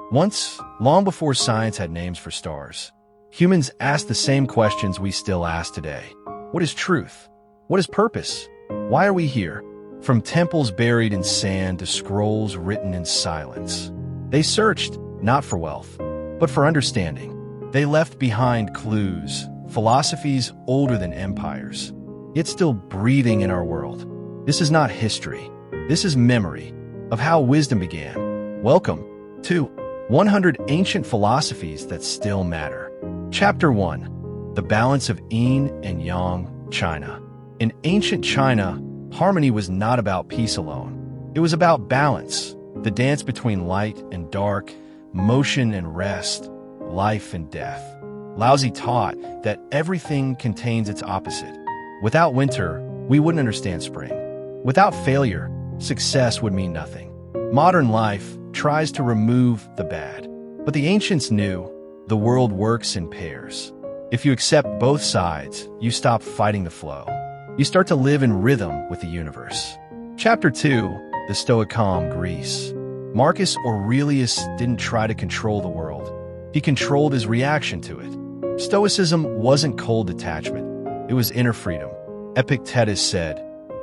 Once, long before science had names for stars, humans asked the same questions we still ask today. What is truth? What is purpose? Why are we here? From temples buried in sand to scrolls written in silence, they searched not for wealth, but for understanding. They left behind clues, philosophies older than empires, yet still breathing in our world. This is not history. This is memory of how wisdom began. Welcome to 100 Ancient Philosophies That Still Matter. Chapter 1. The Balance of Yin and Yang, China. In ancient China, harmony was not about peace alone. It was about balance, the dance between light and dark, motion and rest, life and death. Laozi taught that everything contains its opposite. Without winter, we wouldn't understand spring. Without failure, success would mean nothing. Modern life tries to remove the bad, but the ancients knew the world works in pairs. If you accept both sides, you stop fighting the flow. You start to live in rhythm with the universe. Chapter 2. The Stoic Calm, Greece. Marcus Aurelius didn't try to control the world. He controlled his reaction to it. Stoicism wasn't cold detachment. It was inner freedom. Epictetus said,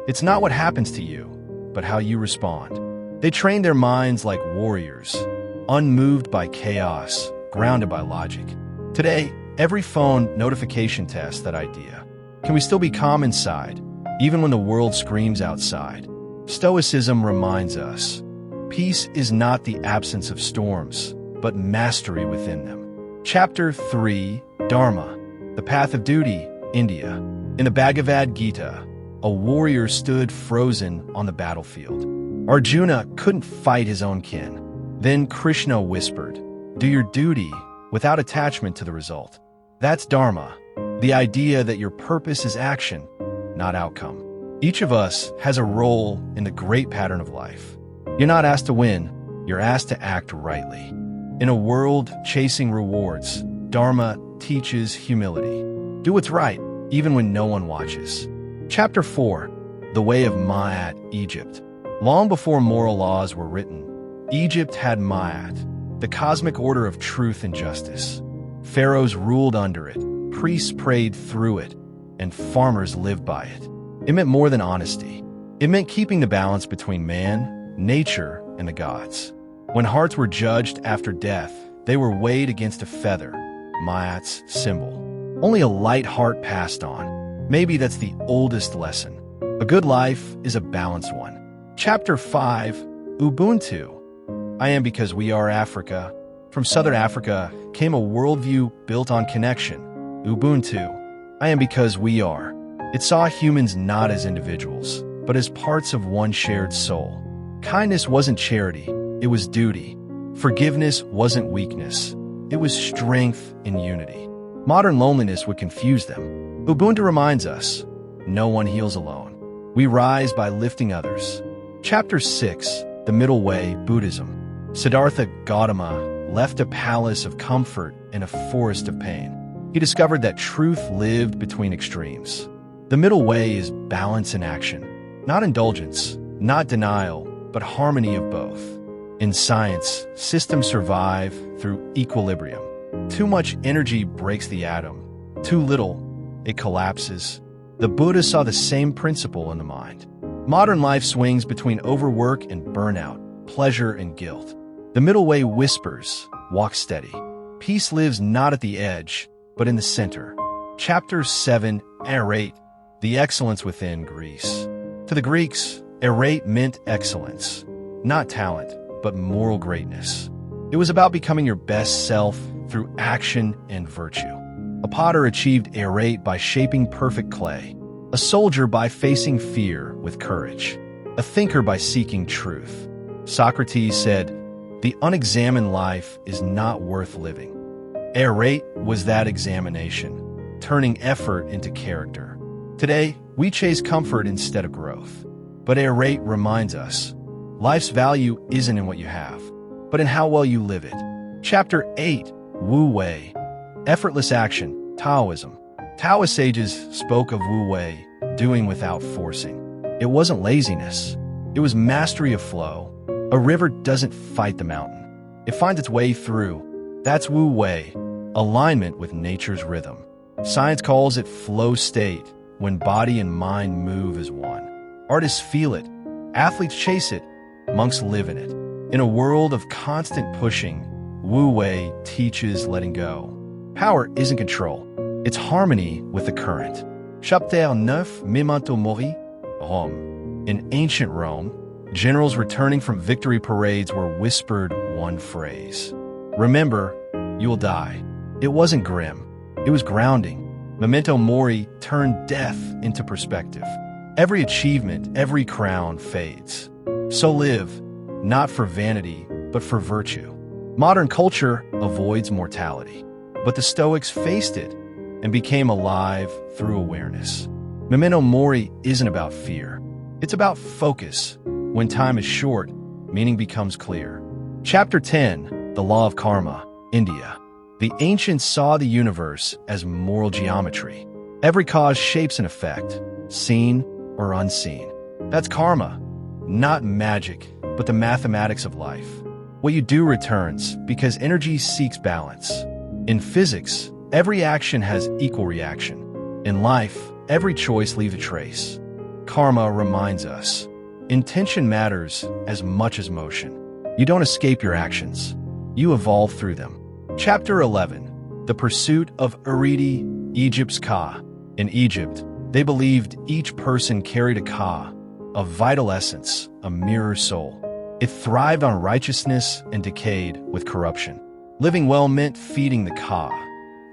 "It's not what happens to you, but how you respond." They trained their minds like warriors, unmoved by chaos, grounded by logic. Today, every phone notification tests that idea. Can we still be calm inside, even when the world screams outside? Stoicism reminds us, peace is not the absence of storms, but mastery within them. Chapter 3. Dharma, the Path of Duty, India. In the Bhagavad Gita, a warrior stood frozen on the battlefield. Arjuna couldn't fight his own kin. Then Krishna whispered, "Do your duty without attachment to the result." That's Dharma, the idea that your purpose is action, not outcome. Each of us has a role in the great pattern of life. You're not asked to win, you're asked to act rightly. In a world chasing rewards, Dharma teaches humility. Do what's right, even when no one watches. Chapter 4. The Way of Ma'at, Egypt. Long before moral laws were written, Egypt had Ma'at, the cosmic order of truth and justice. Pharaohs ruled under it, priests prayed through it, and farmers lived by it. It meant more than honesty. It meant keeping the balance between man, nature, and the gods. When hearts were judged after death, they were weighed against a feather, Ma'at's symbol. Only a light heart passed on. Maybe that's the oldest lesson. A good life is a balanced one. Chapter 5. Ubuntu. I am because we are Africa. From Southern Africa came a worldview built on connection. Ubuntu. I am because we are. It saw humans not as individuals, but as parts of one shared soul. Kindness wasn't charity, it was duty. Forgiveness wasn't weakness, it was strength in unity. Modern loneliness would confuse them. Ubuntu reminds us, no one heals alone. We rise by lifting others. Chapter 6. The Middle Way, Buddhism. Siddhartha Gautama left a palace of comfort in a forest of pain. He discovered that truth lived between extremes. The middle way is balance in action. Not indulgence, not denial, but harmony of both. In science, systems survive through equilibrium. Too much energy breaks the atom. Too little, it collapses. The Buddha saw the same principle in the mind. Modern life swings between overwork and burnout, pleasure and guilt. The middle way whispers, walk steady. Peace lives not at the edge, but in the center. Chapter 7. Narrate, the excellence within, Greece. To the Greeks, narrate meant excellence, not talent, but moral greatness. It was about becoming your best self through action and virtue. A potter achieved narrate by shaping perfect clay, a soldier by facing fear with courage, a thinker by seeking truth. Socrates said, "The unexamined life is not worth living." Narrate was that examination, turning effort into character. Today, we chase comfort instead of growth. But narrate reminds us, life's value isn't in what you have, but in how well you live it. Chapter 8. Wu Wei, effortless action, Taoism. Taoist sages spoke of Wu Wei, doing without forcing. It wasn't laziness. It was mastery of flow. A river doesn't fight the mountain. It finds its way through. That's Wu Wei, alignment with nature's rhythm. Science calls it flow state, when body and mind move as one. Artists feel it. Athletes chase it. Monks live in it. In a world of constant pushing, Wu Wei teaches letting go. Power isn't control. It's harmony with the current. Chapter 9, Memento Mori, Rome. In ancient Rome, generals returning from victory parades were whispered one phrase. Remember, you will die. It wasn't grim. It was grounding. Memento Mori turned death into perspective. Every achievement, every crown fades. So live, not for vanity, but for virtue. Modern culture avoids mortality, but the Stoics faced it and became alive through awareness. Memento Mori isn't about fear. It's about focus. When time is short, meaning becomes clear. Chapter 10, The Law of Karma, India. The ancients saw the universe as moral geometry. Every cause shapes an effect, seen or unseen. That's karma, not magic, but the mathematics of life. What you do returns because energy seeks balance. In physics, every action has equal reaction. In life, every choice leaves a trace. Karma reminds us, intention matters as much as motion. You don't escape your actions. You evolve through them. Chapter 11, The Pursuit of Ariti, Egypt's Ka. In Egypt, they believed each person carried a Ka, a vital essence, a mirror soul. It thrived on righteousness and decayed with corruption. Living well meant feeding the Ka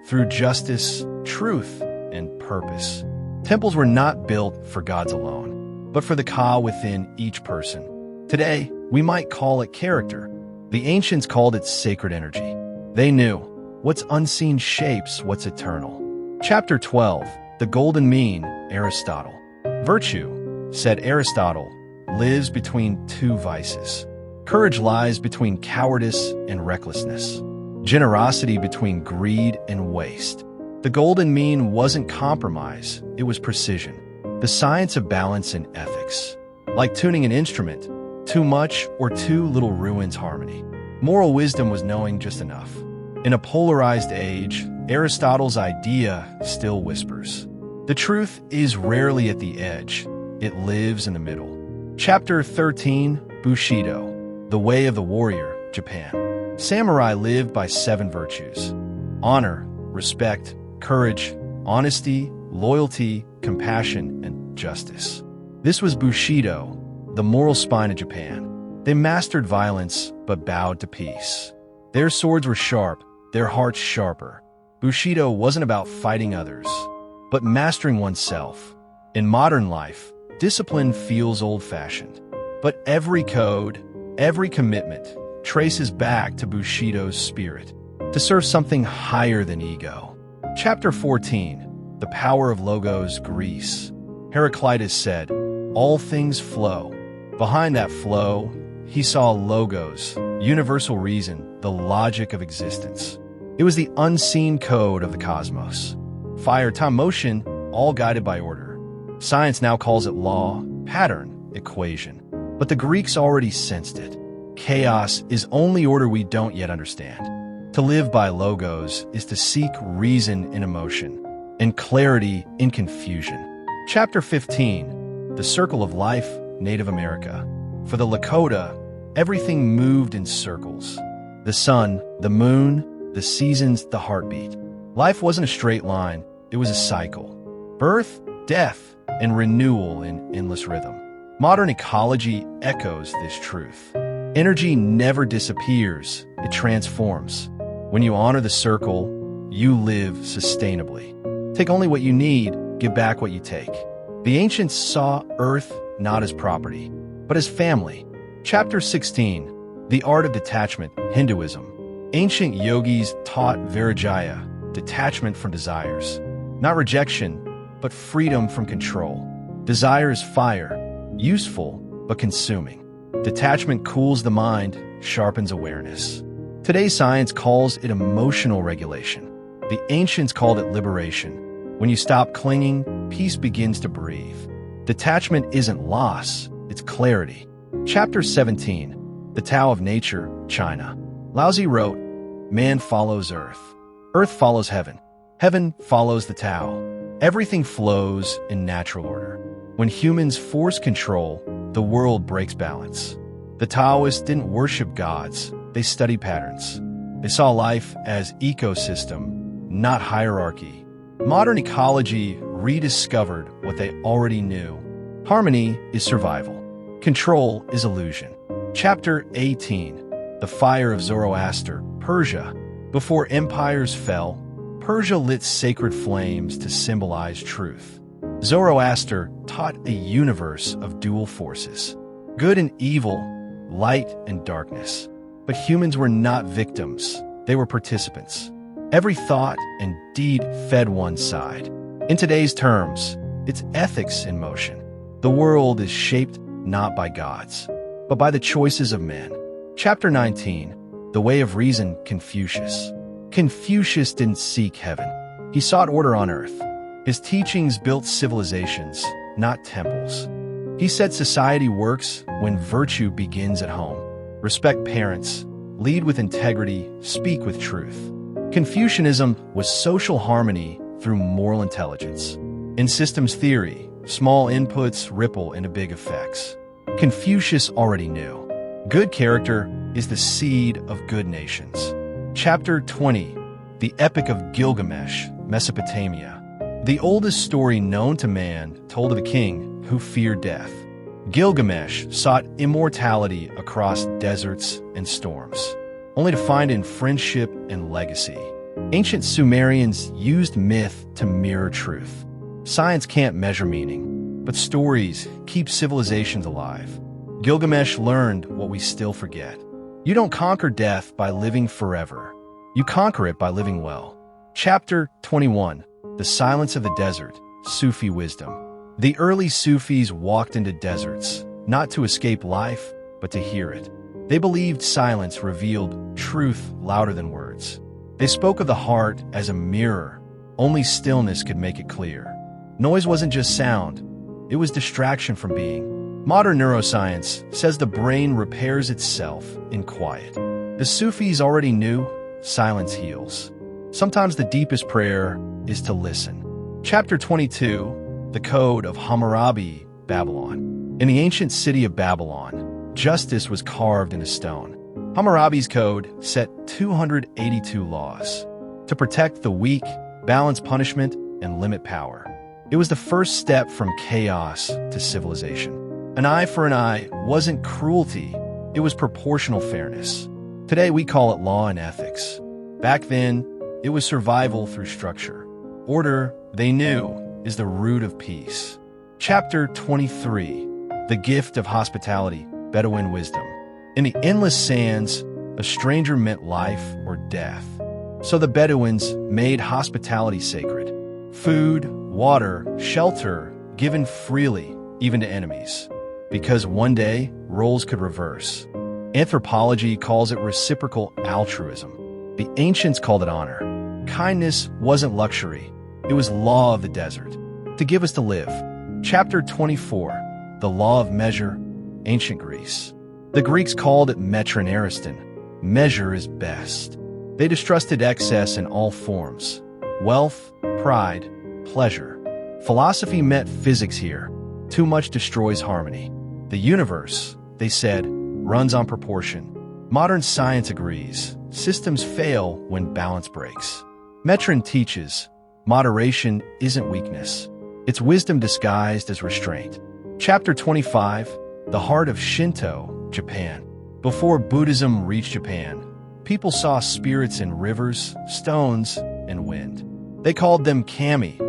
through justice, truth, and purpose. Temples were not built for gods alone, but for the Ka within each person. Today, we might call it character. The ancients called it sacred energy. They knew what's unseen shapes what's eternal. Chapter 12, The Golden Mean, Aristotle. Virtue, said Aristotle, lives between two vices. Courage lies between cowardice and recklessness. Generosity between greed and waste. The golden mean wasn't compromise, it was precision. The science of balance in ethics. Like tuning an instrument, too much or too little ruins harmony. Moral wisdom was knowing just enough. In a polarized age, Aristotle's idea still whispers. The truth is rarely at the edge. It lives in the middle. Chapter 13, Bushido, The Way of the Warrior, Japan. Samurai lived by 7 virtues: honor, respect, courage, honesty, loyalty, compassion, and justice. This was Bushido, the moral spine of Japan. They mastered violence, but bowed to peace. Their swords were sharp, their hearts sharper. Bushido wasn't about fighting others, but mastering oneself. In modern life, discipline feels old-fashioned. But every code, every commitment, traces back to Bushido's spirit, to serve something higher than ego. Chapter 14, The Power of Logos, Greece. Heraclitus said, "All things flow." Behind that flow, he saw logos, universal reason, the logic of existence. It was the unseen code of the cosmos. Fire, time, motion, all guided by order. Science now calls it law, pattern, equation. But the Greeks already sensed it. Chaos is only order we don't yet understand. To live by logos is to seek reason in emotion, and clarity in confusion. Chapter 15, The Circle of Life, Native America. For the Lakota, everything moved in circles. The sun, the moon, the seasons, the heartbeat. Life wasn't a straight line, it was a cycle. Birth, death, and renewal in endless rhythm. Modern ecology echoes this truth. Energy never disappears, it transforms. When you honor the circle, you live sustainably. Take only what you need, give back what you take. The ancients saw Earth not as property, but as family. Chapter 16, The Art of Detachment, Hinduism. Ancient yogis taught Virajaya, detachment from desires. Not rejection, but freedom from control. Desire is fire, useful, but consuming. Detachment cools the mind, sharpens awareness. Today's science calls it emotional regulation. The ancients called it liberation. When you stop clinging, peace begins to breathe. Detachment isn't loss, it's clarity. Chapter 17, The Tao of Nature, China. Laozi wrote, "Man follows earth. Earth follows heaven. Heaven follows the Tao. Everything flows in natural order. When humans force control, the world breaks balance." The Taoists didn't worship gods, they studied patterns. They saw life as ecosystem, not hierarchy. Modern ecology rediscovered what they already knew. Harmony is survival. Control is illusion. Chapter 18. The Fire of Zoroaster, Persia. Before empires fell, Persia lit sacred flames to symbolize truth. Zoroaster taught a universe of dual forces, good and evil, light and darkness. But humans were not victims, they were participants. Every thought and deed fed one side. In today's terms, it's ethics in motion. The world is shaped not by gods, but by the choices of men. Chapter 19. The Way of Reason, Confucius. Confucius didn't seek heaven. He sought order on earth. His teachings built civilizations, not temples. He said society works when virtue begins at home. Respect parents, lead with integrity, speak with truth. Confucianism was social harmony through moral intelligence. In systems theory, small inputs ripple into big effects. Confucius already knew. Good character is the seed of good nations. Chapter 20. The Epic of Gilgamesh, Mesopotamia. The oldest story known to man told of a king who feared death. Gilgamesh sought immortality across deserts and storms, only to find it in friendship and legacy. Ancient Sumerians used myth to mirror truth. Science can't measure meaning, but stories keep civilizations alive. Gilgamesh learned what we still forget. You don't conquer death by living forever. You conquer it by living well. Chapter 21. The Silence of the Desert, Sufi Wisdom. The early Sufis walked into deserts, not to escape life, but to hear it. They believed silence revealed truth louder than words. They spoke of the heart as a mirror. Only stillness could make it clear. Noise wasn't just sound, it was distraction from being. Modern neuroscience says the brain repairs itself in quiet. The Sufis already knew silence heals. Sometimes the deepest prayer is to listen. Chapter 22. The Code of Hammurabi, Babylon. In the ancient city of Babylon, justice was carved into stone. Hammurabi's code set 282 laws to protect the weak, balance punishment, and limit power. It was the first step from chaos to civilization. An eye for an eye wasn't cruelty, it was proportional fairness. Today we call it law and ethics. Back then, it was survival through structure. Order, they knew, is the root of peace. Chapter 23. The Gift of Hospitality, Bedouin Wisdom. In the endless sands, a stranger meant life or death. So the Bedouins made hospitality sacred. Food, water, shelter, given freely, even to enemies. Because one day, roles could reverse. Anthropology calls it reciprocal altruism. The ancients called it honor. Kindness wasn't luxury. It was law of the desert, to give us to live. Chapter 24. The Law of Measure, Ancient Greece. The Greeks called it metra and ariston. Measure is best. They distrusted excess in all forms. Wealth, pride, pleasure. Philosophy met physics here. Too much destroys harmony. The universe, they said, runs on proportion. Modern science agrees. Systems fail when balance breaks. Metron teaches, moderation isn't weakness. It's wisdom disguised as restraint. Chapter 25. The Heart of Shinto, Japan. Before Buddhism reached Japan, people saw spirits in rivers, stones, and wind. They called them kami,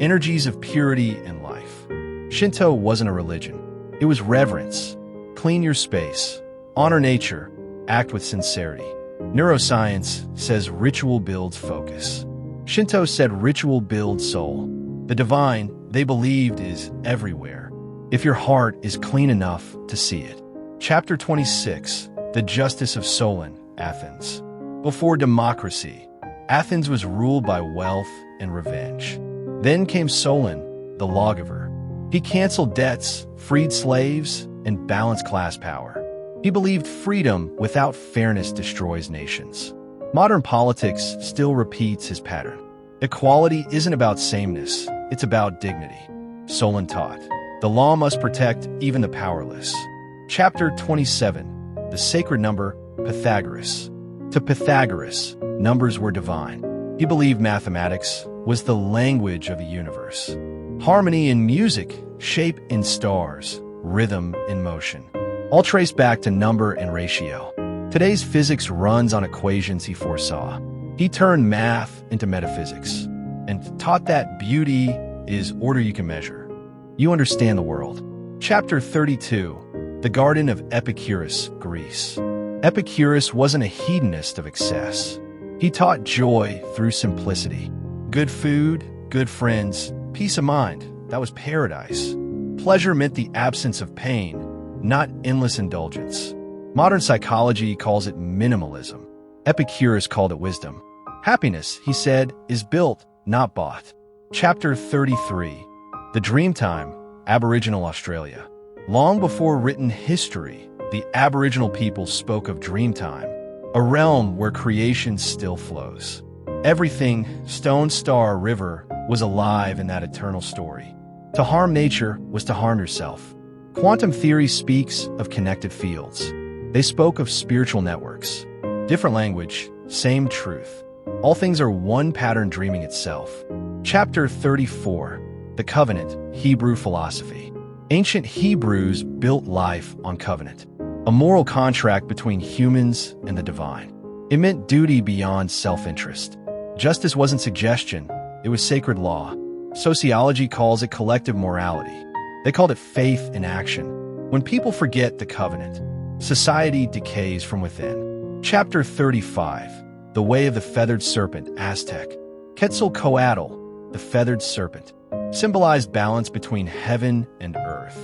energies of purity and life. Shinto wasn't a religion. It was reverence. Clean your space. Honor nature. Act with sincerity. Neuroscience says ritual builds focus. Shinto said ritual builds soul. The divine, they believed, is everywhere, if your heart is clean enough to see it. Chapter 26. The Justice of Solon, Athens. Before democracy, Athens was ruled by wealth and revenge. Then came Solon, the lawgiver. He canceled debts, freed slaves, and balanced class power. He believed freedom without fairness destroys nations. Modern politics still repeats his pattern. Equality isn't about sameness, it's about dignity. Solon taught, the law must protect even the powerless. Chapter 27, the sacred number, Pythagoras. To Pythagoras, numbers were divine. He believed mathematics was the language of the universe. Harmony in music, shape in stars, rhythm in motion. All traced back to number and ratio. Today's physics runs on equations he foresaw. He turned math into metaphysics and taught that beauty is order you can measure. You understand the world. Chapter 32, the Garden of Epicurus, Greece. Epicurus wasn't a hedonist of excess. He taught joy through simplicity. Good food, good friends, peace of mind, that was paradise. Pleasure meant the absence of pain, not endless indulgence. Modern psychology calls it minimalism. Epicurus called it wisdom. Happiness, he said, is built, not bought. Chapter 33, the Dreamtime, Aboriginal Australia. Long before written history, the Aboriginal people spoke of Dreamtime, a realm where creation still flows. Everything, stone, star, river, was alive in that eternal story. To harm nature was to harm yourself. Quantum theory speaks of connected fields. They spoke of spiritual networks. Different language, same truth. All things are one pattern dreaming itself. Chapter 34, the Covenant, Hebrew Philosophy. Ancient Hebrews built life on covenant, a moral contract between humans and the divine. It meant duty beyond self-interest. Justice wasn't suggestion, it was sacred law. Sociology calls it collective morality. They called it faith in action. When people forget the covenant, society decays from within. Chapter 35, the Way of the Feathered Serpent, Aztec. Quetzalcoatl, the feathered serpent, symbolized balance between heaven and earth.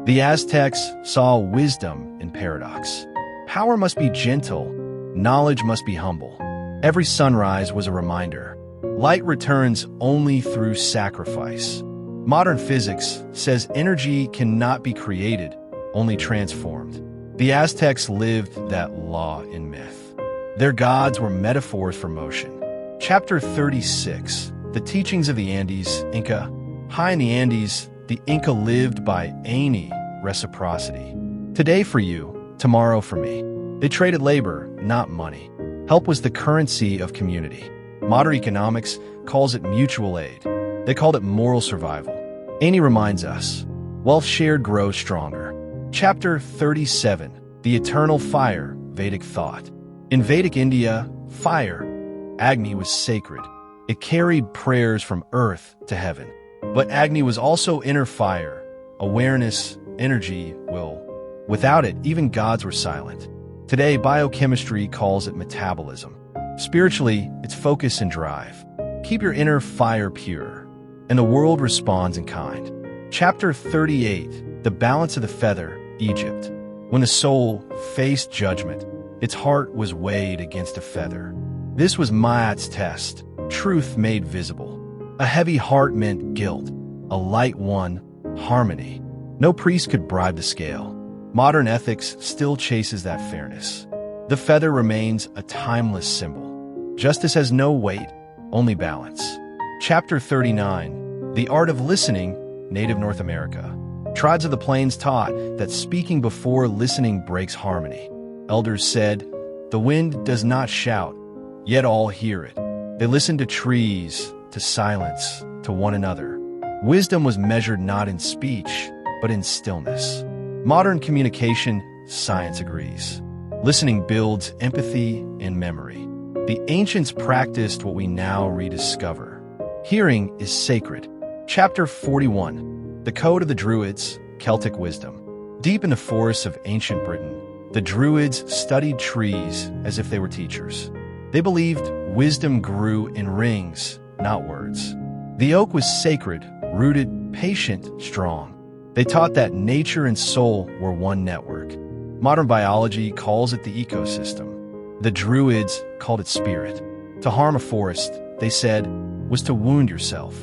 The Aztecs saw wisdom in paradox. Power must be gentle, knowledge must be humble. Every sunrise was a reminder. Light returns only through sacrifice. Modern physics says energy cannot be created, only transformed. The Aztecs lived that law in myth. Their gods were metaphors for motion. Chapter 36, the Teachings of the Andes, Inca. High in the Andes, the Inca lived by any reciprocity. Today for you, tomorrow for me. They traded labor, not money. Help was the currency of community. Modern economics calls it mutual aid. They called it moral survival. Ani reminds us, wealth shared grows stronger. Chapter 37, the Eternal Fire, Vedic Thought. In Vedic India, fire, Agni, was sacred. It carried prayers from earth to heaven. But Agni was also inner fire, awareness, energy, will. Without it, even gods were silent. Today, biochemistry calls it metabolism. Spiritually, it's focus and drive. Keep your inner fire pure, and the world responds in kind. Chapter 38, the Balance of the Feather, Egypt. When the soul faced judgment, its heart was weighed against a feather. This was Ma'at's test, truth made visible. A heavy heart meant guilt, a light one, harmony. No priest could bribe the scale. Modern ethics still chases that fairness. The feather remains a timeless symbol. Justice has no weight, only balance. Chapter 39, the Art of Listening, Native North America. Tribes of the Plains taught that speaking before listening breaks harmony. Elders said, the wind does not shout, yet all hear it. They listened to trees, to silence, to one another. Wisdom was measured not in speech, but in stillness. Modern communication, science agrees. Listening builds empathy and memory. The ancients practiced what we now rediscover. Hearing is sacred. Chapter 41, the Code of the Druids, Celtic Wisdom. Deep in the forests of ancient Britain, the Druids studied trees as if they were teachers. They believed wisdom grew in rings, not words. The oak was sacred, rooted, patient, strong. They taught that nature and soul were one network. Modern biology calls it the ecosystem. The Druids called it spirit. To harm a forest, they said, was to wound yourself.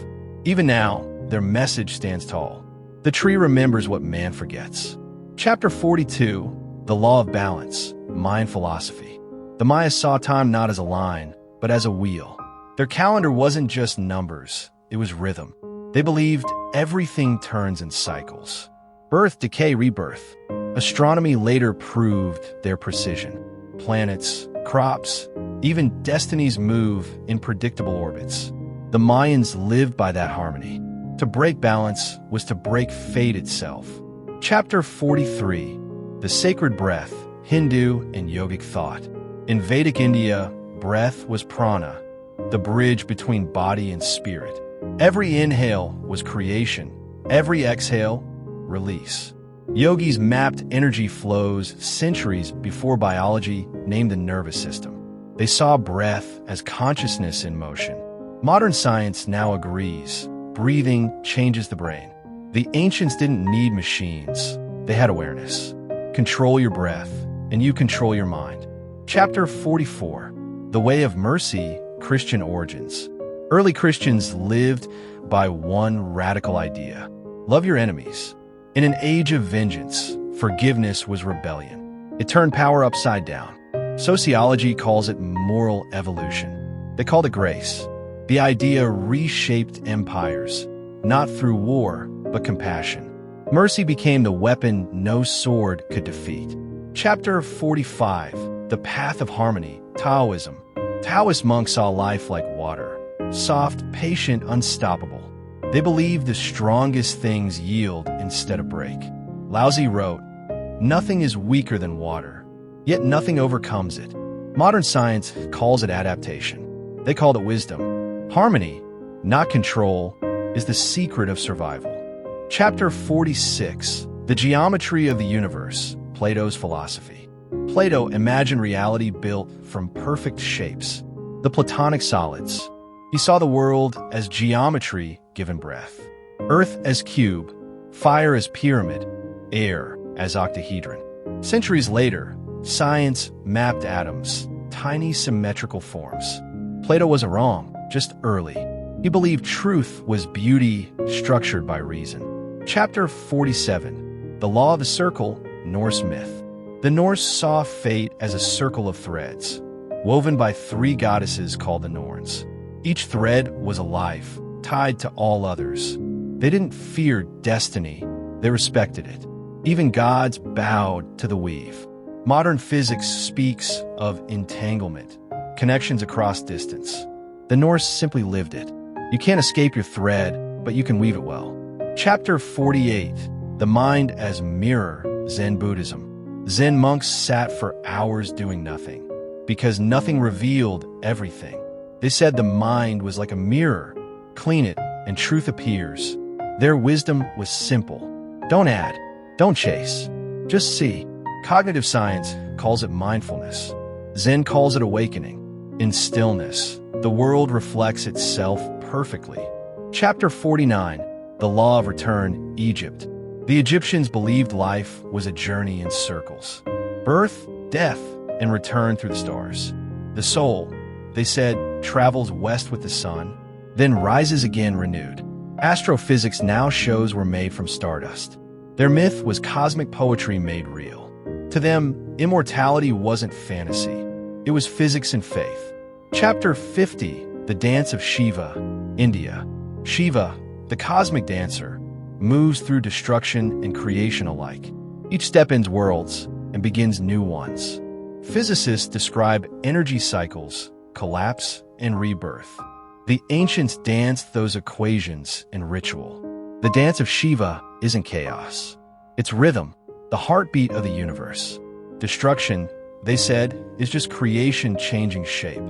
Even now, their message stands tall. The tree remembers what man forgets. Chapter 42, the law of balance, Mayan philosophy. The Mayas saw time not as a line, but as a wheel. Their calendar wasn't just numbers, it was rhythm. They believed everything turns in cycles. Birth, decay, rebirth. Astronomy later proved their precision. Planets, crops, even destinies move in predictable orbits. The Mayans lived by that harmony. To break balance was to break fate itself. Chapter 43, The Sacred Breath, Hindu and Yogic Thought. In Vedic India, breath was prana, the bridge between body and spirit. Every inhale was creation, every exhale, release. Yogis mapped energy flows centuries before biology named the nervous system. They saw breath as consciousness in motion. Modern science now agrees. Breathing changes the brain. The ancients didn't need machines. They had awareness. Control your breath, and you control your mind. Chapter 44, The Way of Mercy, Christian Origins. Early Christians lived by one radical idea: love your enemies. In an age of vengeance, forgiveness was rebellion. It turned power upside down. Sociology calls it moral evolution. They called it grace. The idea reshaped empires, not through war, but compassion. Mercy became the weapon no sword could defeat. Chapter 45, The Path of Harmony, Taoism. Taoist monks saw life like water, soft, patient, unstoppable. They believed the strongest things yield instead of break. Laozi wrote, "Nothing is weaker than water, yet nothing overcomes it." Modern science calls it adaptation. They called it wisdom. Harmony, not control, is the secret of survival. Chapter 46, The Geometry of the Universe, Plato's Philosophy. Plato imagined reality built from perfect shapes, the Platonic solids. He saw the world as geometry given breath. Earth as cube, fire as pyramid, air as octahedron. Centuries later, science mapped atoms, tiny symmetrical forms. Plato wasn't wrong, just early. He believed truth was beauty structured by reason. Chapter 47, The Law of the Circle, Norse Myth. The Norse saw fate as a circle of threads, woven by three goddesses called the Norns. Each thread was a life, tied to all others. They didn't fear destiny, they respected it. Even gods bowed to the weave. Modern physics speaks of entanglement, connections across distance. The Norse simply lived it. You can't escape your thread, but you can weave it well. Chapter 48, The Mind as Mirror, Zen Buddhism. Zen monks sat for hours doing nothing, because nothing revealed everything. They said the mind was like a mirror. Clean it, and truth appears. Their wisdom was simple. Don't add, don't chase, just see. Cognitive science calls it mindfulness. Zen calls it awakening. In stillness, the world reflects itself perfectly. Chapter 49, The Law of Return, Egypt. The Egyptians believed life was a journey in circles. Birth, death, and return through the stars. The soul, they said, travels west with the sun, then rises again renewed. Astrophysics now shows we're made from stardust. Their myth was cosmic poetry made real. To them, immortality wasn't fantasy. It was physics and faith. Chapter 50, The Dance of Shiva, India. Shiva, the cosmic dancer, moves through destruction and creation alike. Each step ends worlds and begins new ones. Physicists describe energy cycles, collapse, and rebirth. The ancients danced those equations in ritual. The dance of Shiva isn't chaos. It's rhythm, the heartbeat of the universe. Destruction, they said, is just creation changing shape.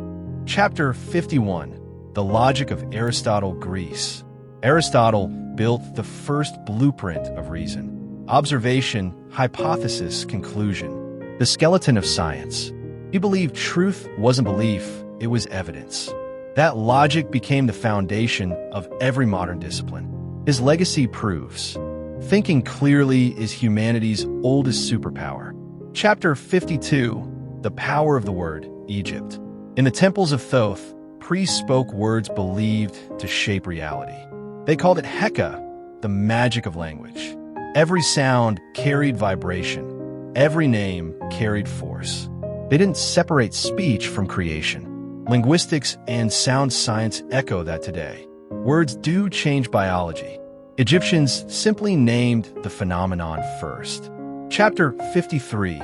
Chapter 51, The Logic of Aristotle, Greece. Aristotle built the first blueprint of reason. Observation, hypothesis, conclusion. The skeleton of science. He believed truth wasn't belief, it was evidence. That logic became the foundation of every modern discipline. His legacy proves thinking clearly is humanity's oldest superpower. Chapter 52, The Power of the Word, Egypt. In the temples of Thoth, priests spoke words believed to shape reality. They called it Heka, the magic of language. Every sound carried vibration. Every name carried force. They didn't separate speech from creation. Linguistics and sound science echo that today. Words do change biology. Egyptians simply named the phenomenon first. Chapter 53.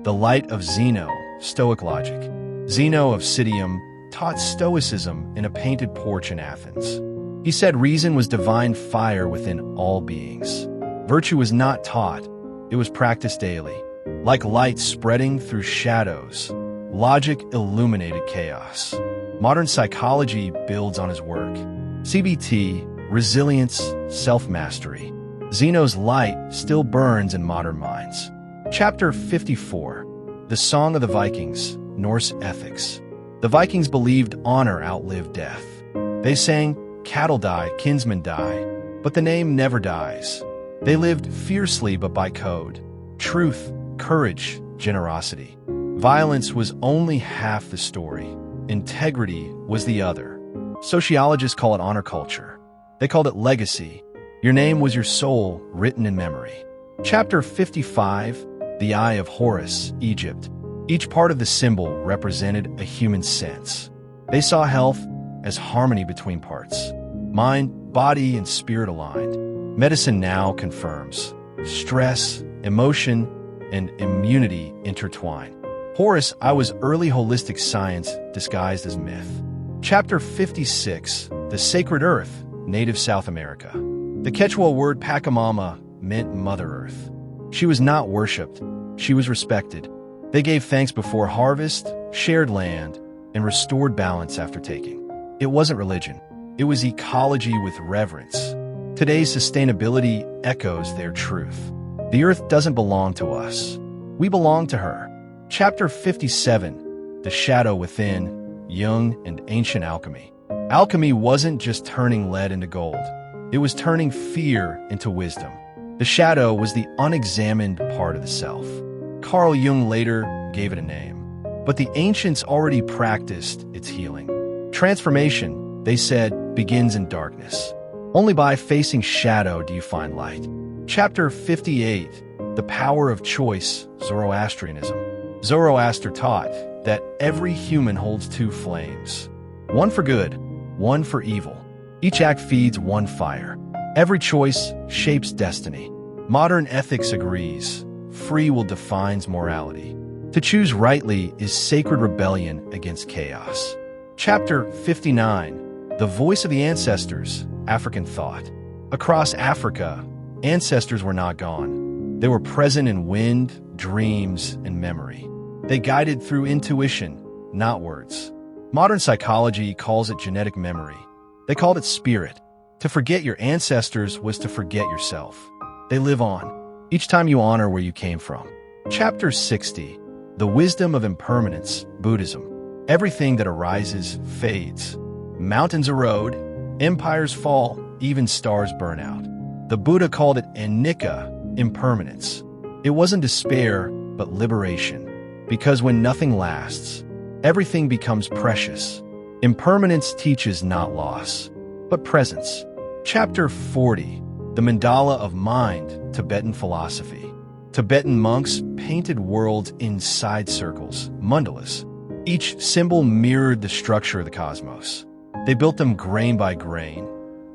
The Light of Zeno, Stoic Logic. Zeno of Citium taught Stoicism in a painted porch in Athens. He said reason was divine fire within all beings. Virtue was not taught, it was practiced daily. Like light spreading through shadows, logic illuminated chaos. Modern psychology builds on his work. CBT, resilience, self-mastery. Zeno's light still burns in modern minds. Chapter 54. The Song of the Vikings, Norse Ethics. The Vikings believed honor outlived death. They sang, "Cattle die, kinsmen die," but the name never dies. They lived fiercely but by code. Truth, courage, generosity. Violence was only half the story. Integrity was the other. Sociologists call it honor culture. They called it legacy. Your name was your soul written in memory. Chapter 55. The Eye of Horus, Egypt. Each part of the symbol represented a human sense. They saw health as harmony between parts. Mind, body, and spirit aligned. Medicine now confirms. Stress, emotion, and immunity intertwine. Horus, I was early holistic science disguised as myth. Chapter 56. The Sacred Earth, Native South America. The Quechua word Pachamama meant Mother Earth. She was not worshipped, she was respected. They gave thanks before harvest, shared land, and restored balance after taking. It wasn't religion, it was ecology with reverence. Today's sustainability echoes their truth. The earth doesn't belong to us, we belong to her. Chapter 57. The Shadow Within, Jung and Ancient Alchemy. Alchemy wasn't just turning lead into gold, it was turning fear into wisdom. The shadow was the unexamined part of the self. Carl Jung later gave it a name, but the ancients already practiced its healing. Transformation, they said, begins in darkness. Only by facing shadow do you find light. Chapter 58. The Power of Choice, Zoroastrianism. Zoroaster taught that every human holds two flames, one for good, one for evil. Each act feeds one fire. Every choice shapes destiny. Modern ethics agrees. Free will defines morality. To choose rightly is sacred rebellion against chaos. Chapter 59. The Voice of the Ancestors, African Thought. Across Africa, ancestors were not gone. They were present in wind, dreams, and memory. They guided through intuition, not words. Modern psychology calls it genetic memory. They called it spirit. To forget your ancestors was to forget yourself. They live on, each time you honor where you came from. Chapter 60. The Wisdom of Impermanence, Buddhism. Everything that arises fades. Mountains erode, empires fall, even stars burn out. The Buddha called it anicca, impermanence. It wasn't despair, but liberation. Because when nothing lasts, everything becomes precious. Impermanence teaches not loss, but presence. Chapter 40. The Mandala of Mind, Tibetan Philosophy. Tibetan monks painted worlds in side circles, mandalas. Each symbol mirrored the structure of the cosmos. They built them grain by grain,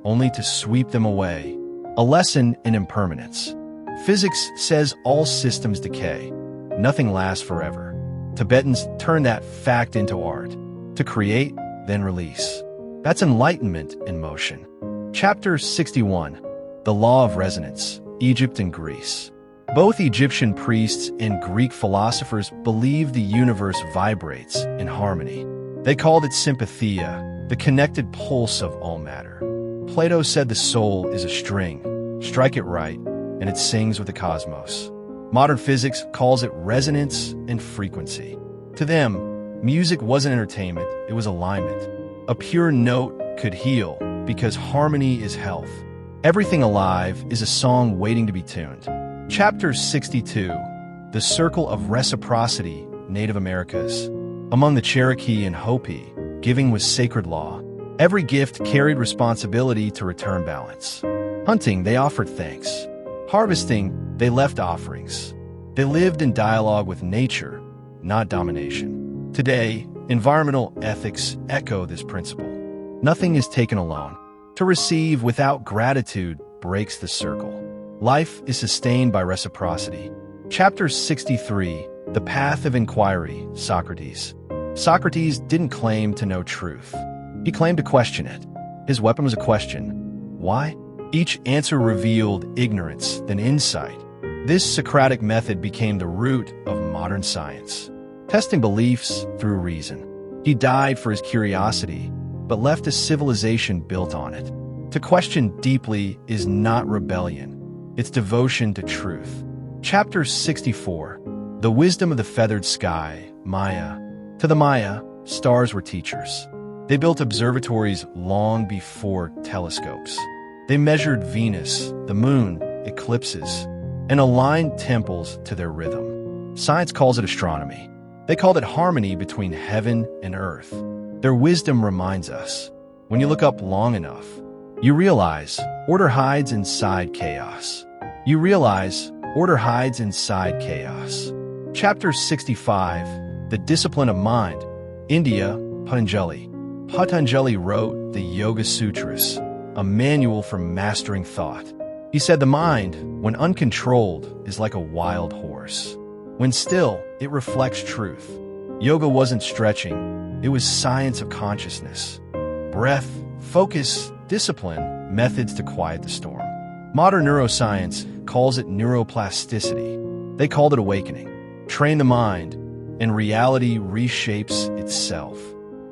only to sweep them away. A lesson in impermanence. Physics says all systems decay. Nothing lasts forever. Tibetans turned that fact into art. To create, then release. That's enlightenment in motion. Chapter 61. The Law of Resonance, Egypt and Greece. Both Egyptian priests and Greek philosophers believed the universe vibrates in harmony. They called it sympathia, the connected pulse of all matter. Plato said the soul is a string. Strike it right, and it sings with the cosmos. Modern physics calls it resonance and frequency. To them, music wasn't entertainment, it was alignment. A pure note could heal because harmony is health. Everything alive is a song waiting to be tuned. Chapter 62. The Circle of Reciprocity, Native Americas. Among the Cherokee and Hopi, giving was sacred law. Every gift carried responsibility to return balance. Hunting, they offered thanks. Harvesting, they left offerings. They lived in dialogue with nature, not domination. Today, environmental ethics echo this principle. Nothing is taken alone. To receive without gratitude breaks the circle. Life is sustained by reciprocity. Chapter 63, The Path of Inquiry, Socrates. Socrates didn't claim to know truth. He claimed to question it. His weapon was a question. Why? Each answer revealed ignorance, then insight. This Socratic method became the root of modern science, testing beliefs through reason. He died for his curiosity, but left a civilization built on it. To question deeply is not rebellion. It's devotion to truth. Chapter 64, The Wisdom of the Feathered Sky, Maya. To the Maya, stars were teachers. They built observatories long before telescopes. They measured Venus, the moon, eclipses, and aligned temples to their rhythm. Science calls it astronomy. They called it harmony between heaven and earth. Their wisdom reminds us, when you look up long enough, you realize order hides inside chaos. You realize order hides inside chaos. Chapter 65, The Discipline of Mind, India, Patanjali. Patanjali wrote the Yoga Sutras, a manual for mastering thought. He said the mind, when uncontrolled, is like a wild horse. When still, it reflects truth. Yoga wasn't stretching, it was science of consciousness. Breath, focus, discipline, methods to quiet the storm. Modern neuroscience calls it neuroplasticity. They called it awakening. Train the mind, and reality reshapes itself.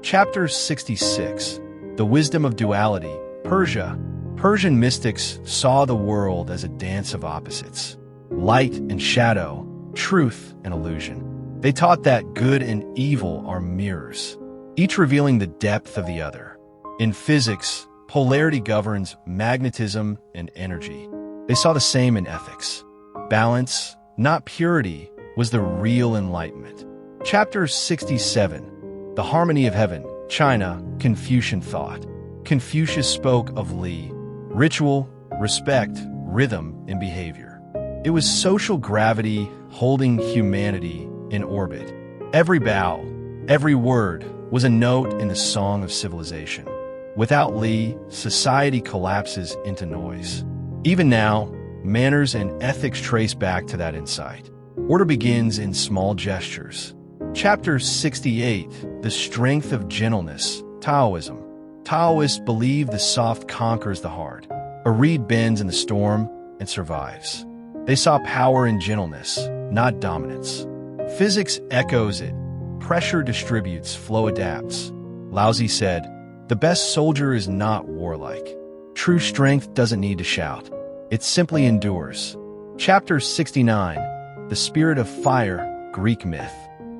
Chapter 66, The Wisdom of Duality, Persia. Persian mystics saw the world as a dance of opposites, light and shadow, truth and illusion. They taught that good and evil are mirrors, each revealing the depth of the other. In physics, polarity governs magnetism and energy. They saw the same in ethics. Balance, not purity, was the real enlightenment. Chapter 67, The Harmony of Heaven, China, Confucian thought. Confucius spoke of Li, ritual, respect, rhythm, and behavior. It was social gravity holding humanity in orbit. Every bow, every word was a note in the song of civilization. Without Li, society collapses into noise. Even now, manners and ethics trace back to that insight. Order begins in small gestures. Chapter 68, The Strength of Gentleness, Taoism. Taoists believe the soft conquers the hard. A reed bends in the storm and survives. They saw power in gentleness, not dominance. Physics echoes it. Pressure distributes, flow adapts. Laozi said, "The best soldier is not warlike. True strength doesn't need to shout. It simply endures." Chapter 69, The Spirit of Fire, Greek myth.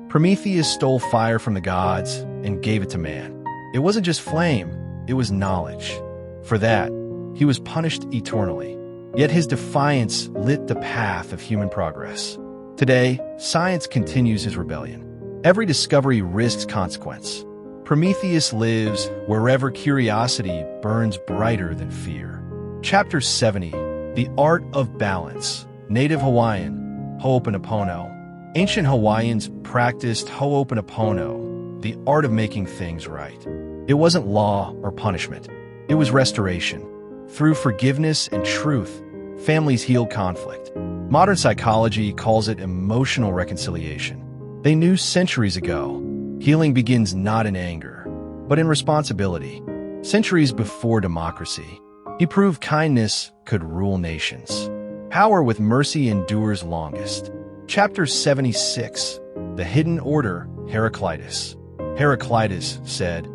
Prometheus stole fire from the gods and gave it to man. It wasn't just flame, it was knowledge. For that, he was punished eternally. Yet his defiance lit the path of human progress. Today, science continues his rebellion. Every discovery risks consequence. Prometheus lives wherever curiosity burns brighter than fear. Chapter 70, The Art of Balance, Native Hawaiian, Ho'oponopono. Ancient Hawaiians practiced Ho'oponopono, the art of making things right. It wasn't law or punishment. It was restoration. Through forgiveness and truth, families healed conflict. Modern psychology calls it emotional reconciliation. They knew centuries ago, healing begins not in anger, but in responsibility. Centuries before democracy, he proved kindness could rule nations. Power with mercy endures longest. Chapter 76, The Hidden Order, Heraclitus. Heraclitus said,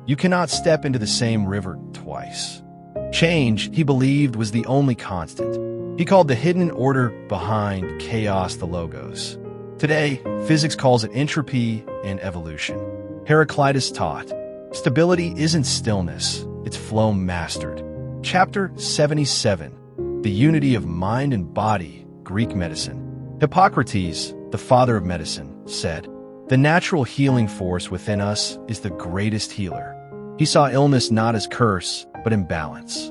"You cannot step into the same river twice." Change, he believed, was the only constant. He called the hidden order behind chaos the logos. Today, physics calls it entropy and evolution. Heraclitus taught, stability isn't stillness, it's flow mastered. Chapter 77, The Unity of Mind and Body, Greek medicine. Hippocrates, the father of medicine, said, "The natural healing force within us is the greatest healer." He saw illness not as curse, but imbalance.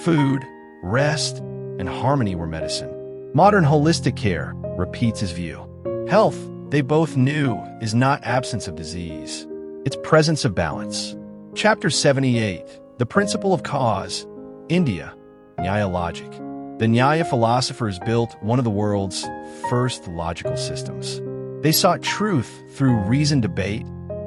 Food, rest, and harmony were medicine. Modern holistic care repeats his view. Health, they both knew, is not absence of disease. It's presence of balance. Chapter 78, The Principle of Cause, India, Nyaya Logic. The Nyaya philosophers built one of the world's first logical systems. They sought truth through reasoned debate,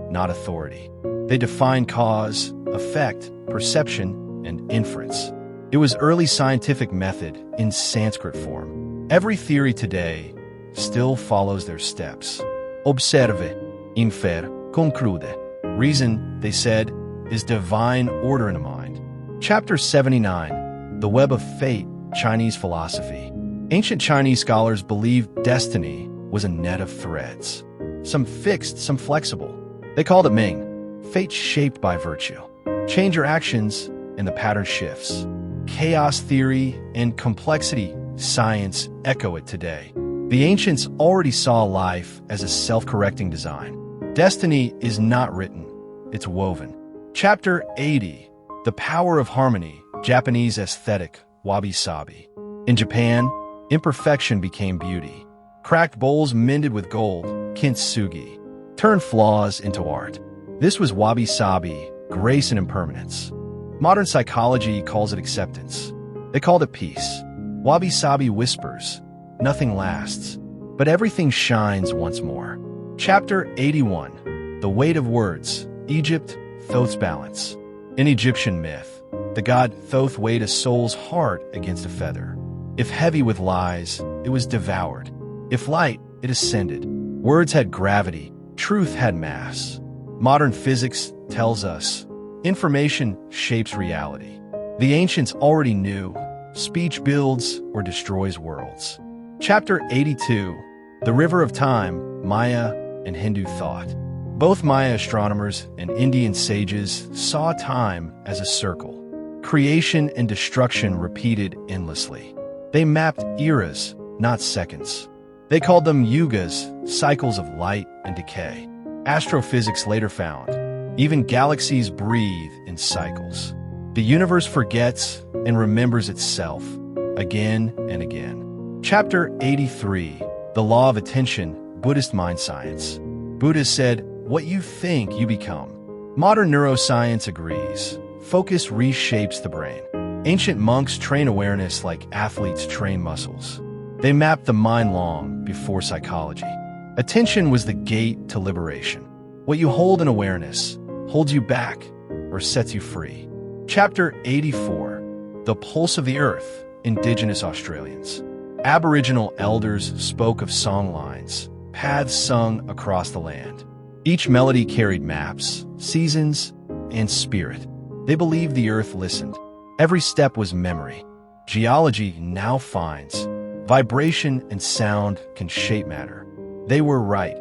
not authority. They defined cause, effect, perception, and inference. It was early scientific method in Sanskrit form. Every theory today still follows their steps. Observe, infer, conclude. Reason, they said, is divine order in a mind. Chapter 79, The Web of Fate, Chinese Philosophy. Ancient Chinese scholars believed destiny was a net of threads. Some fixed, some flexible. They called it Ming, fate shaped by virtue. Change your actions, and the pattern shifts. Chaos theory and complexity science echo it today. The ancients already saw life as a self-correcting design. Destiny is not written, it's woven. Chapter 80, The Power of Harmony, Japanese Aesthetic, Wabi-sabi. In Japan, imperfection became beauty. Cracked bowls mended with gold, kintsugi, turned flaws into art. This was wabi-sabi, grace and impermanence. Modern psychology calls it acceptance. They called it peace. Wabi-sabi whispers, nothing lasts, but everything shines once more. Chapter 81, The Weight of Words, Egypt, Thoth's Balance. In Egyptian myth, the god Thoth weighed a soul's heart against a feather. If heavy with lies, it was devoured. If light, it ascended. Words had gravity, truth had mass. Modern physics tells us, information shapes reality. The ancients already knew, speech builds or destroys worlds. Chapter 82, The River of Time, Maya and Hindu Thought. Both Maya astronomers and Indian sages saw time as a circle. Creation and destruction repeated endlessly. They mapped eras, not seconds. They called them yugas, cycles of light and decay. Astrophysics later found, even galaxies breathe in cycles. The universe forgets and remembers itself, again and again. Chapter 83, The Law of Attention, Buddhist Mind Science. Buddha said, "What you think, you become." Modern neuroscience agrees. Focus reshapes the brain. Ancient monks train awareness like athletes train muscles. They mapped the mind long before psychology. Attention was the gate to liberation. What you hold in awareness holds you back or sets you free. Chapter 84, The Pulse of the Earth, Indigenous Australians. Aboriginal elders spoke of songlines, paths sung across the land. Each melody carried maps, seasons, and spirit. They believed the earth listened. Every step was memory. Geology now finds vibration and sound can shape matter. They were right.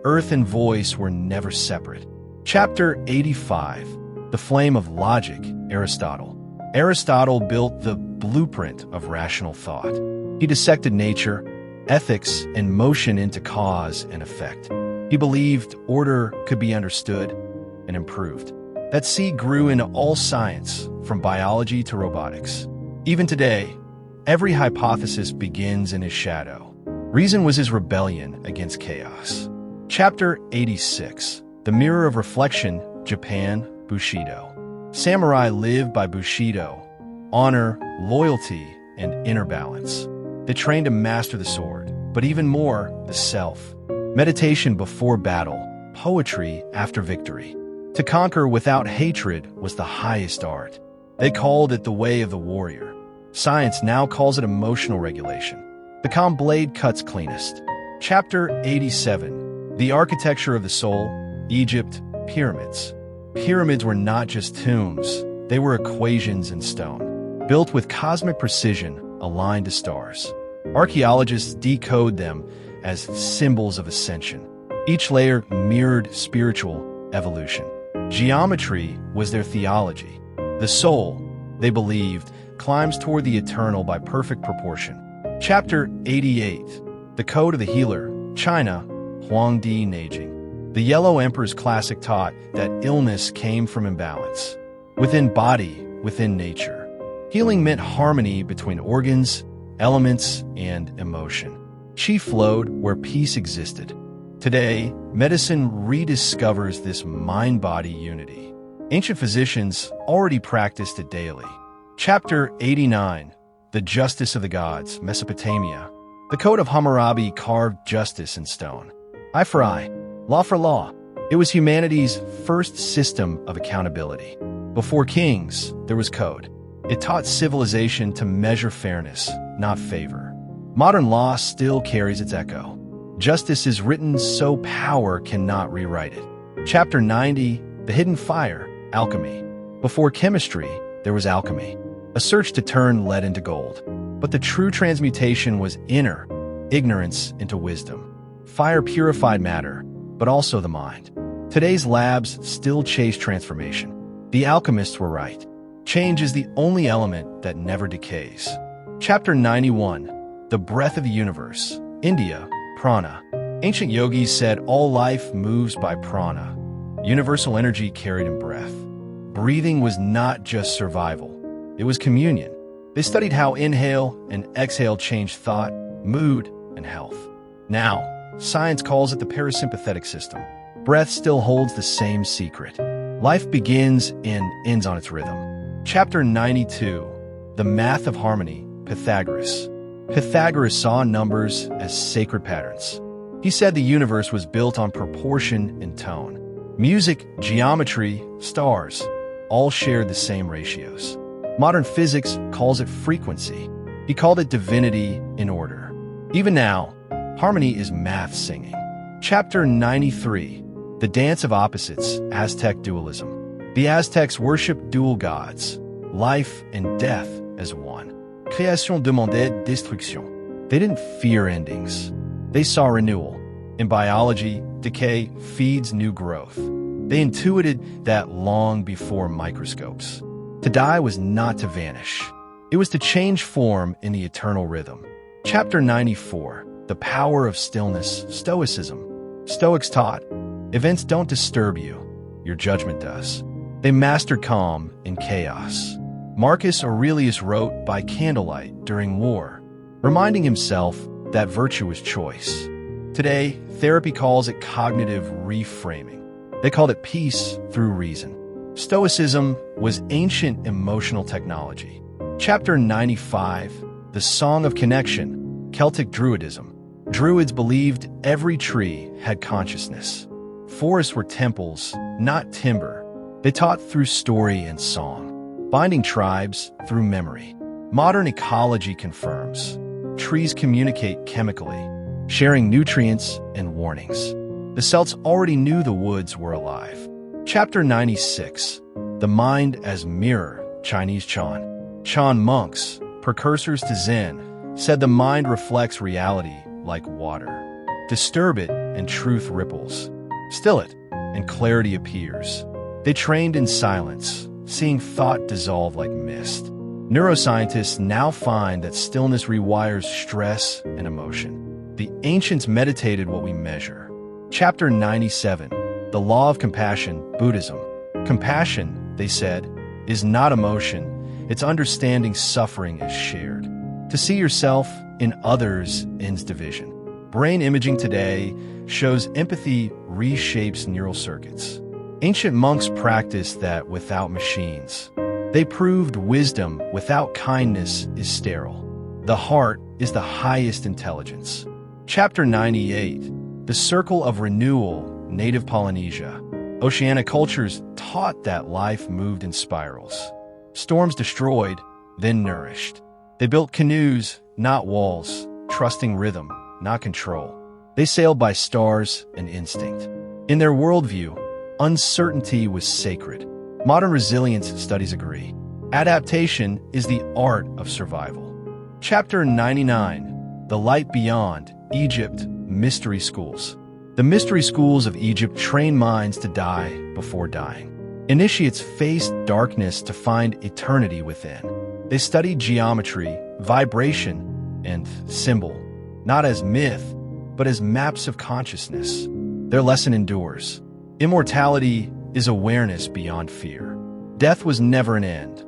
Earth and voice were never separate. Chapter 85, The Flame of Logic, Aristotle. Aristotle built the blueprint of rational thought. He dissected nature, ethics, and motion into cause and effect. He believed order could be understood and improved. That seed grew into all science, from biology to robotics. Even today, every hypothesis begins in his shadow. Reason was his rebellion against chaos. Chapter 86, The Mirror of Reflection, Japan, Bushido. Samurai lived by Bushido, honor, loyalty, and inner balance. They trained to master the sword, but even more, the self. Meditation before battle, poetry after victory. To conquer without hatred was the highest art. They called it the way of the warrior. Science now calls it emotional regulation. The calm blade cuts cleanest. Chapter 87, The Architecture of the Soul, Egypt, Pyramids. Pyramids were not just tombs, they were equations in stone, built with cosmic precision, aligned to stars. Archaeologists decode them as symbols of ascension. Each layer mirrored spiritual evolution. Geometry was their theology. The soul, they believed, climbs toward the eternal by perfect proportion. Chapter 88, The Code of the Healer, China, Huangdi Neijing. The Yellow Emperor's classic taught that illness came from imbalance. Within body, within nature. Healing meant harmony between organs, elements, and emotion. Qi flowed where peace existed. Today, medicine rediscovers this mind-body unity. Ancient physicians already practiced it daily. Chapter 89, The Justice of the Gods, Mesopotamia. The Code of Hammurabi carved justice in stone. Eye for eye, law for law. It was humanity's first system of accountability. Before kings, there was code. It taught civilization to measure fairness, not favor. Modern law still carries its echo. Justice is written so power cannot rewrite it. Chapter 90, The Hidden Fire, Alchemy. Before chemistry, there was alchemy, a search to turn lead into gold. But the true transmutation was inner, ignorance into wisdom. Fire purified matter, but also the mind. Today's labs still chase transformation. The alchemists were right. Change is the only element that never decays. Chapter 91, The Breath of the Universe, India, Prana. Ancient yogis said all life moves by prana, universal energy carried in breath. Breathing was not just survival, it was communion. They studied how inhale and exhale changed thought, mood, and health. Now, science calls it the parasympathetic system. Breath still holds the same secret. Life begins and ends on its rhythm. Chapter 92, The Math of Harmony, Pythagoras. Pythagoras saw numbers as sacred patterns. He said the universe was built on proportion and tone. Music, geometry, stars, all shared the same ratios. Modern physics calls it frequency. He called it divinity in order. Even now, harmony is math singing. Chapter 93, The Dance of Opposites, Aztec Dualism. The Aztecs worshipped dual gods, life and death as one. Création demandait destruction. They didn't fear endings. They saw renewal. In biology, decay feeds new growth. They intuited that long before microscopes. To die was not to vanish. It was to change form in the eternal rhythm. Chapter 94, The Power of Stillness, Stoicism. Stoics taught, events don't disturb you, your judgment does. They mastered calm in chaos. Marcus Aurelius wrote by candlelight during war, reminding himself that virtue is choice. Today, therapy calls it cognitive reframing. They called it peace through reason. Stoicism was ancient emotional technology. Chapter 95, The Song of Connection, Celtic Druidism. Druids believed every tree had consciousness. Forests were temples, not timber. They taught through story and song, binding tribes through memory. Modern ecology confirms. Trees communicate chemically, sharing nutrients and warnings. The Celts already knew the woods were alive. Chapter 96, The Mind as Mirror, Chinese Chan. Chan monks, precursors to Zen, said the mind reflects reality like water. Disturb it and truth ripples. Still it and clarity appears. They trained in silence, seeing thought dissolve like mist. Neuroscientists now find that stillness rewires stress and emotion. The ancients meditated what we measure. Chapter 97, The Law of Compassion, Buddhism. Compassion, they said, is not emotion, it's understanding suffering is shared. To see yourself in others ends division. Brain imaging today shows empathy reshapes neural circuits. Ancient monks practiced that without machines. They proved wisdom without kindness is sterile. The heart is the highest intelligence. Chapter 98, The Circle of Renewal, Native Polynesia. Oceanic cultures taught that life moved in spirals. Storms destroyed, then nourished. They built canoes, not walls, trusting rhythm, not control. They sailed by stars and instinct. In their worldview, uncertainty was sacred. Modern resilience studies agree. Adaptation is the art of survival. Chapter 99, The Light Beyond, Egypt, Mystery Schools. The mystery schools of Egypt train minds to die before dying. Initiates faced darkness to find eternity within. They studied geometry, vibration, and symbol, not as myth, but as maps of consciousness. Their lesson endures. Immortality is awareness beyond fear. Death was never an end,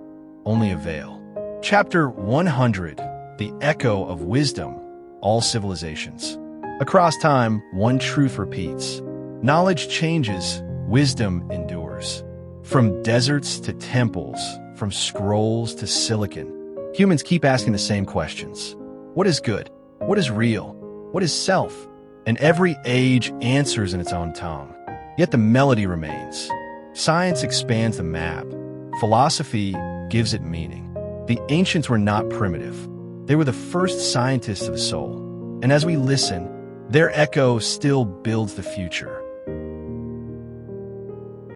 only a veil. Chapter 100, The Echo of Wisdom, all civilizations. Across time, one truth repeats. Knowledge changes, wisdom endures. From deserts to temples, from scrolls to silicon, humans keep asking the same questions. What is good? What is real? What is self? And every age answers in its own tongue. Yet the melody remains. Science expands the map. Philosophy gives it meaning. The ancients were not primitive. They were the first scientists of the soul. And as we listen, their echo still builds the future.